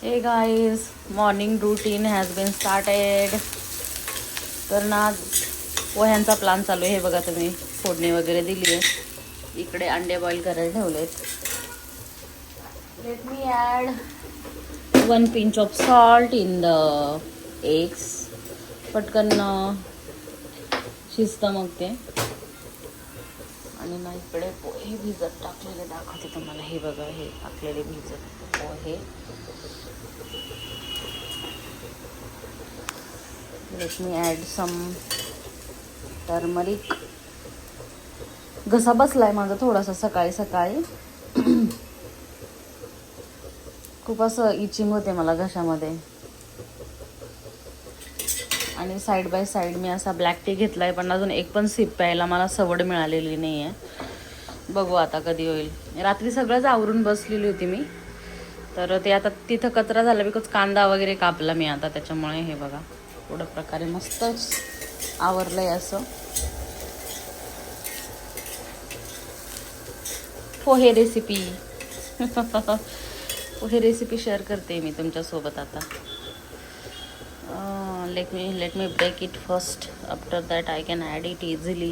हे guys, morning routine has been started. तर ना पोह्यांचा प्लान चालू आहे. हे बघा तुम्ही, फोडणी वगैरे दिली आहे. इकडे अंडे बॉईल करायला ठेवलेत. Let me add 1 pinch of salt in the eggs. पटकन शिजतं मग ते. आणि ना इकडे पोहे भिजत टाकलेले दाखवते तुम्हाला. हे बघा, हे टाकलेले भिजत पोहे. लेट मी ॲड सम टर्मरिक. घसा बसलाय माझा थोडासा सकाळी सकाळी. खूप असं इचिंग होते मला घशामध्ये. आणि साईड बाय साईड मी असा ब्लॅक टी घेतलाय, पण अजून एक पण सिप प्यायला मला सवड मिळालेली नाही आहे. बघू आता कधी होईल. रात्री सगळंच आवरून बसलेली होती मी. तर ते आता तिथं कचरा झाला, बिकॉज कांदा वगैरे कापला मी आता, त्याच्यामुळे हे बघा थोडं प्रकारे मस्तच आवरलंय असं. पोहे रेसिपी पोहे रेसिपी शेअर करते मी तुमच्यासोबत आता. let me break it first. After that I can add it easily.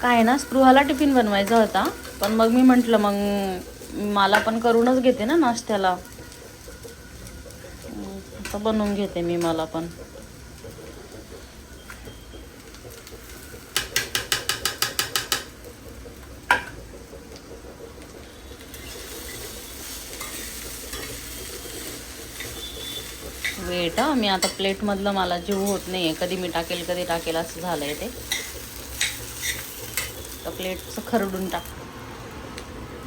काय ना, स्पृहाला टिफिन बनवायचा होता, पण मग मी म्हटलं मग मला पण करूनच घेते ना नाश्त्याला. आता बनवून घेते मी मला पण. वेट मी आता प्लेटमधलं मला जीव होत नाही आहे. कधी मी टाकेल कधी टाकेल असं झालं आहे ते. तर प्लेटचं खरडून टाक.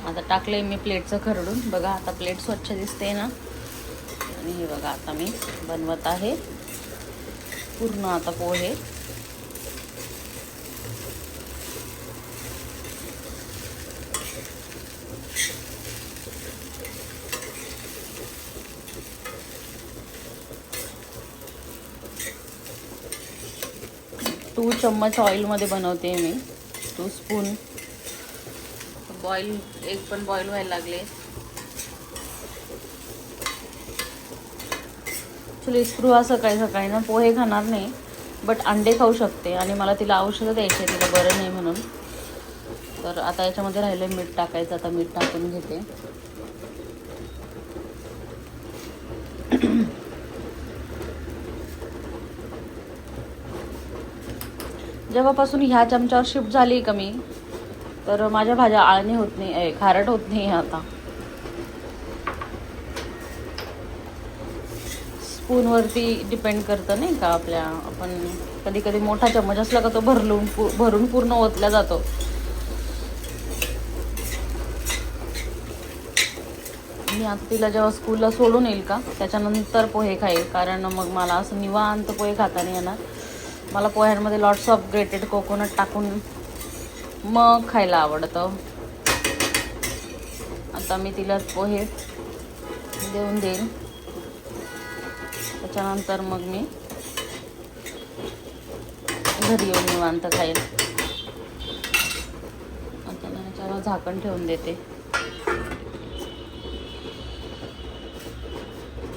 आता टाकलं आहे मी प्लेटचं खरडून. बघा आता प्लेट स्वच्छ दिसते ना. आणि हे बघा आता मी बनवत आहे पूर्ण आता पोहे. टू चम्मच ऑइलमध्ये बनवते मी. 2 स्पून बॉईल. एक पण बॉईल व्हायला लागले. ॲक्च्युली स्पृहा सकाळी सकाळी ना पोहे खाणार नाही, बट अंडे खाऊ शकते. आणि मला तिला औषधं द्यायची, तिला बरं नाही म्हणून. तर आता याच्यामध्ये राहिलं मीठ टाकायचं. आता मीठ टाकून घेते. जेव्हापासून ह्या चमच्यावर शिफ्ट झाली का मी, तर माझ्या भाज्या आळणी होत नाही, खारट होत नाही. आता स्पूनवरती डिपेंड करतं नाही का आपल्या. आपण कधी कधी मोठा चम्मच असला का तो भरून पूर्ण ओतला जातो. मी आता तिला जेव्हा स्कूलला सोडून येईल का त्याच्यानंतर पोहे खाईल, कारण मग मला असं निवांत पोहे खाता नाही येणार. मला पोह्यांमध्ये लॉट्स ऑफ ग्रेटेड कोकोनट टाकून मग खायला आवडतं. आता मी तिला पोहे देऊन देईन, त्याच्यानंतर मग मी घरी येऊन निवांत खाईल. आता त्याच्यावर झाकण ठेवून देते.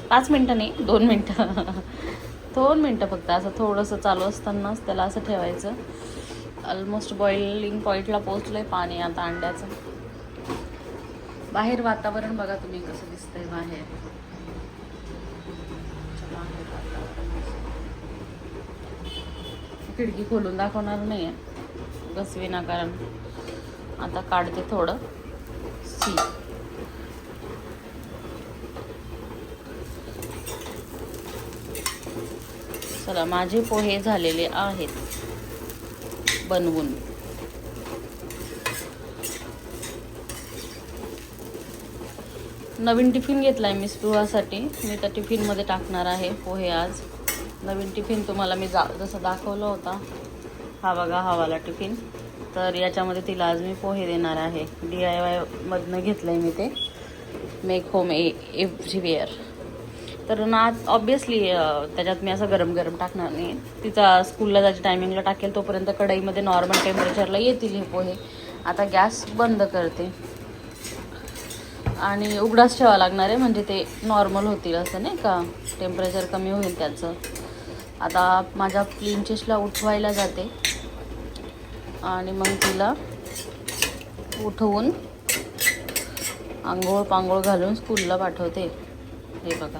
5 मिनटं नाही, 2 मिनटं 2 मिनटं फक्त. असं थोडंसं चालू असतानाच त्याला असं ठेवायचं. ऑलमोस्ट बॉइलिंग पॉईंटला पोचलंय पाणी आता अंड्याचं. बाहेर वातावरण बघा तुम्ही कसं दिसतंय बाहेर. खिडकी खोलून दाखवणार नाही आहे बस विनाकारण. आता काढते थोडं सी. चला, माझे पोहे झालेले आहेत बनवून. नवीन टिफिन घेतला आहे मी स्पृहासाठी. मी त्या टिफिनमध्ये टाकणार आहे पोहे आज. नवीन टिफिन तुम्हाला मी जसं दाखवलं होता, हा बघा हा वाला टिफिन. तर याच्यामध्ये तिला आज मी पोहे देणार आहे. DIY मधनं घेतलं आहे मी ते. Make home everywhere. तर ना ऑब्विसली त्याच्यात मी असं गरम गरम टाकणार नाही. तिचा स्कूलला जायच्या टायमिंगला टाकेल तोपर्यंत कढईमध्ये नॉर्मल टेम्परेचरला येतील हे पोहे. आता गॅस बंद करते आणि उघडाच ठेवावं लागणार आहे, म्हणजे ते नॉर्मल होतील असं नाही का, टेम्परेचर कमी होईल त्याचं. आता माझ्या प्रिन्सेसला उठवायला जाते आणि मग तिला उठवून आंघोळ पांघोळ घालून स्कूलला पाठवते. हे बघा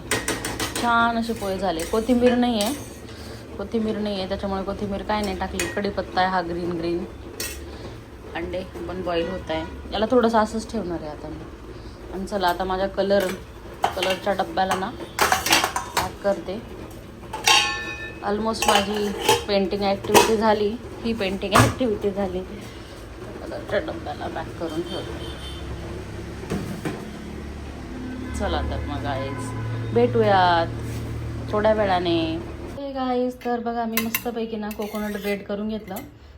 छान असे पोहे झाले. कोथिंबीर नाही आहे त्याच्यामुळे कोथिंबीर काय नाही टाकली. कढीपत्ता आहे हा ग्रीन. अंडे पण बॉईल होत आहे. याला थोडंसं असंच ठेवणार आहे आता मी. आणि चला आता माझ्या कलरच्या डब्याला ना पॅक करते. ऑलमोस्ट माझी पेंटिंग ॲक्टिव्हिटी झाली. ही पेंटिंग ॲक्टिव्हिटी झाली. कलरच्या डब्याला पॅक करून ठेवते. चला तर मग गाईज भेटूयात थोड्या वेळाने. हे गाईज तर बघा मी मस्तपैकी ना कोकोनट ग्रेट करून घेतलं.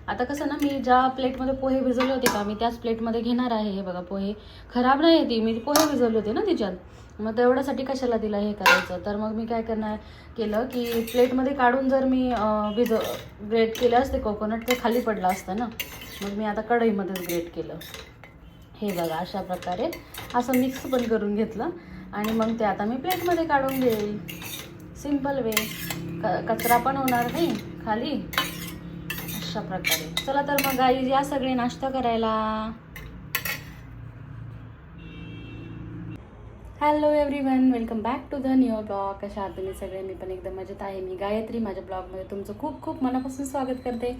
आता कसं ना, मी ज्या प्लेटमध्ये पोहे भिजवले होते का, मी त्याच प्लेटमध्ये घेणार आहे. हे बघा पोहे खराब नाही ती, मी पोहे भिजवले होते ना तिच्यात, मग तेवढ्यासाठी कशाला तिला हे करायचं. तर मग मी काय केलं की प्लेटमध्ये काढून जर मी ग्रेट केले असते कोकोनट, ते खाली पडलं असतं ना. मग मी आता कढईमध्येच ग्रेट केलं. हे बघा अशा प्रकारे असं मिक्स पण करून घेतलं आणि मग ते आता मी प्लेटमध्ये काढून घेईल. सिम्पल वे, कचरा पण होणार नाही खाली, अशा प्रकारे. चला तर मग गाईज या सगळे नाश्ता करायला. Hello everyone, welcome back to the new blog. कशा आहात तुम्ही सगळे? मी पण एकदम मजेत आहे. मी गायत्री माझ्या ब्लॉगमध्ये तुमचं खूप खूप मनापासून स्वागत करते.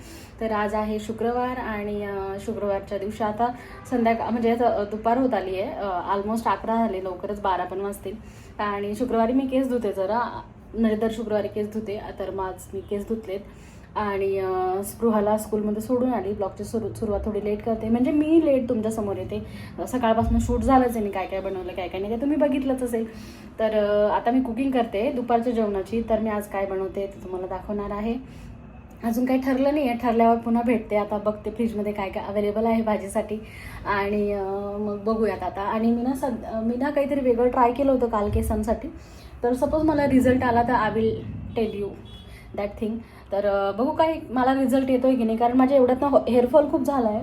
तर आज आहे शुक्रवार आणि शुक्रवारच्या दिवशी आता संध्याकाळ म्हणजे दुपार होत आली आहे. ऑलमोस्ट 11 झाले, लवकरच 12 पण वाजतील. आणि शुक्रवारी मी केस धुते जरा, दर शुक्रवारी केस धुते. तर मग आज मी केस धुतलेत आणि स्पृहाला स्कूलमध्ये सोडून आली. ब्लॉगची सुरुवात थोडी लेट करते, म्हणजे मी लेट तुमच्यासमोर येते. सकाळपासून शूट झालंच आहे, मी काय काय बनवलं काय काय नाही ते तुम्ही बघितलंच असेल. तर आता मी कुकिंग करते दुपारच्या जेवणाची. तर मी आज काय बनवते ते तुम्हाला दाखवणार आहे. अजून काही ठरलं नाही आहे, ठरल्यावर पुन्हा भेटते. आता बघते फ्रीजमध्ये काय काय अवेलेबल आहे भाजीसाठी आणि मग बघूयात आता. आणि मी ना काहीतरी वेगळं ट्राय केलं होतं काल केसांसाठी. तर सपोज मला रिझल्ट आला तर I will tell you that thing. तर बघू काय मला रिझल्ट येतोय की नाही, कारण माझ्या एवढ्यात ना हेअरफॉल खूप झाला आहे.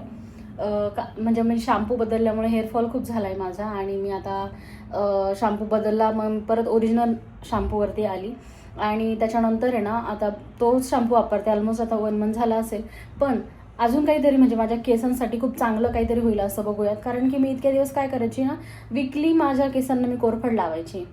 म्हणजे मी शॅम्पू बदलल्यामुळे हेअरफॉल खूप झाला आहे माझा. आणि मी आता शॅम्पू बदलला, मग परत ओरिजिनल शॅम्पूवरती आली आणि त्याच्यानंतर आहे ना आता तोच शॅम्पू वापरते. ऑलमोस्ट आता 1 मंथ झाला असेल. पण अजून काहीतरी म्हणजे माझ्या केसांसाठी खूप चांगलं काहीतरी होईल असं बघूयात. कारण की मी इतके दिवस काय करायची ना, वीकली माझ्या केसांना मी कोरफड लावायची,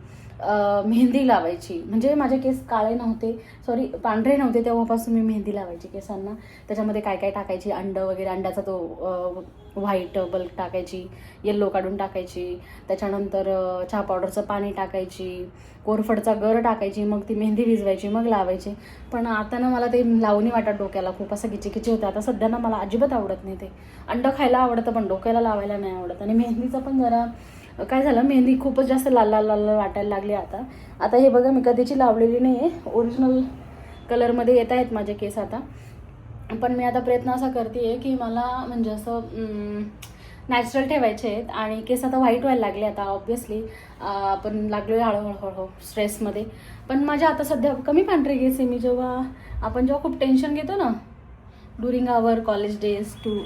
मेहंदी लावायची. म्हणजे माझे केस काळे नव्हते, सॉरी पांढरे नव्हते, तेव्हापासून मी मेहंदी लावायची केसांना. त्याच्यामध्ये काय काय टाकायची, अंडं वगैरे, अंड्याचा तो व्हाईट बल्क टाकायची, येल्लो काढून टाकायची, त्याच्यानंतर चहा पावडरचं पाणी टाकायची, कोरफडचा गर टाकायची, मग ती मेहंदी भिजवायची, मग लावायची. पण आता ना मला ते लावणी वाटत डोक्याला, खूप असं किचिकिची होतं. आता सध्या ना मला अजिबात आवडत नाही ते. अंडं खायला आवडतं पण डोक्याला लावायला नाही आवडत. आणि मेहंदीचं पण जरा काय झालं, मेहंदी खूपच जास्त लाल लाल लाल वाटायला लागली आता हे बघा मी कधीची लावलेली नाही आहे. ओरिजिनल कलरमध्ये येत आहेत माझे केस आता. पण मी आता प्रयत्न असा करते आहे की मला म्हणजे असं नॅचरल ठेवायचे आहेत. आणि केस आता व्हाईट व्हायला लागले आता ऑब्व्हियसली. पण लागलो आहे हळूहळू स्ट्रेसमध्ये. पण माझ्या आता सध्या कमी पांढरे केस आहे. आपण जेव्हा खूप टेन्शन घेतो ना during our college days to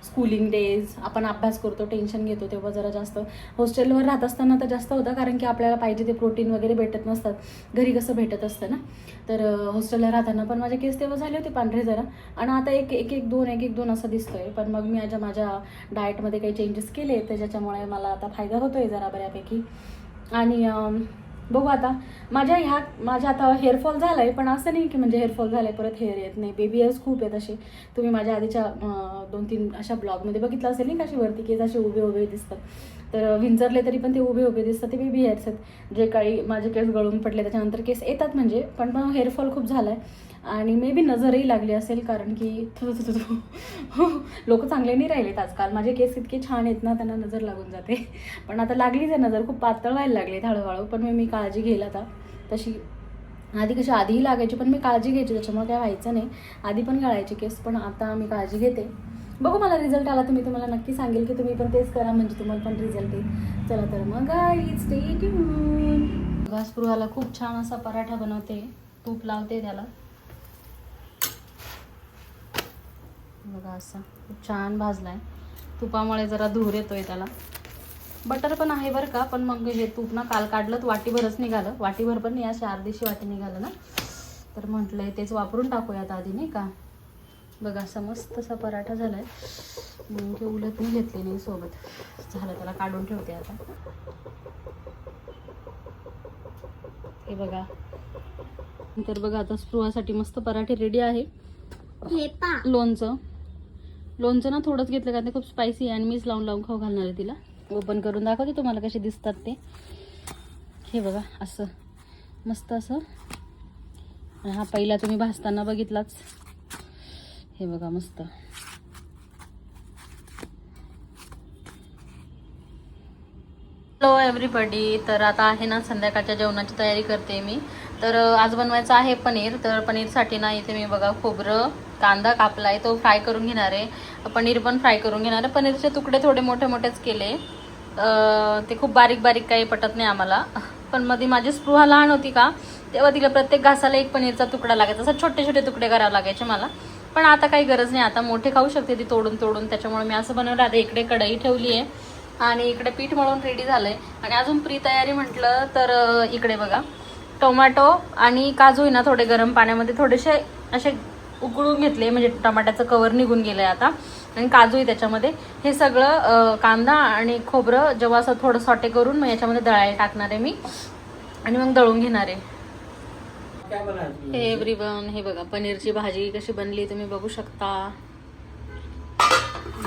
schooling days, आपण अभ्यास करतो, टेन्शन घेतो, तेव्हा जरा जास्त. हॉस्टेलवर राहत असताना तर जास्त होता, कारण की आपल्याला पाहिजे ते प्रोटीन वगैरे भेटत नसतात, घरी कसं भेटत असतं ना. तर हॉस्टेलला राहताना पण माझे केस तेव्हा झाले होते पांढरे जरा. आणि आता एक दोन असं दिसतोय. पण मग मी माझ्या डाएटमध्ये काही चेंजेस केले, त्याच्यामुळे मला आता फायदा होतोय जरा बऱ्यापैकी. आणि बघू आता माझ्या आता हेअरफॉल झाला आहे, पण असं नाही की म्हणजे हेअरफॉल झालं आहे परत हेअर येत नाही. बेबी हेअर्स खूप आहेत असे. तुम्ही माझ्या आधीच्या 2-3 अशा ब्लॉगमध्ये बघितलं असेल नाही, कशी वरती केस असे उभे दिसतात. तर विंचरले तरी पण ते उभे दिसतात, ते बेबी हेअर्स आहेत. जे काही माझे केस गळून पडले त्याच्यानंतर केस येतात म्हणजे. पण हेअरफॉल खूप झाला आहे. आणि मे बी नजरही लागली असेल, कारण की लोक चांगले नाही राहिलेत आजकाल. माझे केस इतके छान आहेत ना, त्यांना नजर लागून जाते. पण आता लागलीच आहे नजर, खूप पातळ व्हायला लागलेत हळूहळू. पण मी काळजी घेईल आता. तशी आधीही लागायची, पण मी काळजी घ्यायची, त्याच्यामुळे काय व्हायचं नाही. आधी पण गळायचे केस, पण आता मी काळजी घेते. बघू मला रिझल्ट आला तर मी तुम्हाला नक्की सांगेल की तुम्ही पण तेच करा, म्हणजे तुम्हाला पण रिझल्ट येईल. चला तर मग गाईज स्टे ट्यून. बघा स्पृहाला खूप छान असा पराठा बनवते, तूप लावते त्याला बघा, असा खूप छान भाजलाय. तुपामुळे जरा धूर येतोय त्याला. बटर पण आहे बरं का, पण मग हे तूप ना काल काढलं तर वाटीभरच निघालं. वाटीभर पण नाही, अशी अर्धीशी वाटी निघालं ना, तर म्हटलंय तेच वापरून टाकूयात आधी नाही का. बघा असा मस्त असा पराठा झालाय. की उलट मी घेतली नाही सोबत, झालं त्याला काढून ठेवते आता. हे बघा, तर बघा आता स्पृहासाठी मस्त पराठे रेडी आहे. हे पा लोणचं ना थोडंच घेतलं का ते खूप स्पायसी आहे आणि मीच लावून लावून खाऊ घालणार आहे तिला. ओपन करून दाखवते तुम्हाला कसे दिसतात ते. हे बघा असं मस्त असं. आणि हा पहिला तुम्ही भाजताना बघितलाच. हे बघा मस्त. Hello everybody. तर आता आहे ना संध्याकाळच्या जेवणाची तयारी करते मी. तर आज बनवायचं आहे पनीर. तर पनीरसाठी ना इथे मी बघा खोबरं कांदा कापलाय, तो फ्राय करून घेणार आहे. पनीर पण फ्राय करून घेणार आहे. पनीरचे तुकडे थोडे मोठे मोठेच केले. ते खूप बारीक बारीक काही पटत नाही आम्हाला. पण मध्ये माझी स्पृहा लहान होती का, तेव्हा तिला प्रत्येक घासाला एक पनीरचा तुकडा लागायचा. असं छोटे छोटे तुकडे करावे लागायचे मला. पण आता काही गरज नाही, आता मोठे खाऊ शकते ती तोडून तोडून. त्याच्यामुळे मी असं बनवलं. आता इकडे कढई ठेवली आहे आणि इकडे पीठ मळून रेडी झालंय. आणि अजून प्री तयारी म्हटलं तर इकडे बघा टोमॅटो आणि काजू आहे ना थोडे गरम पाण्यामध्ये थोडेसे असे उकळून घेतले, म्हणजे टमाट्याचं कवर निघून गेलंय आता. आणि काजू आहे त्याच्यामध्ये. हे सगळं कांदा आणि खोबरं जेव्हा असं थोडं सॉटे करून मग याच्यामध्ये दळायला टाकणार आहे मी आणि मग दळून घेणार आहे. हे एव्हरीवन, हे बघा पनीरची भाजी कशी बनली तुम्ही बघू शकता.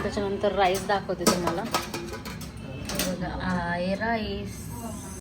त्याच्यानंतर राईस दाखवते तुम्हाला. हे बघा आहे राईस.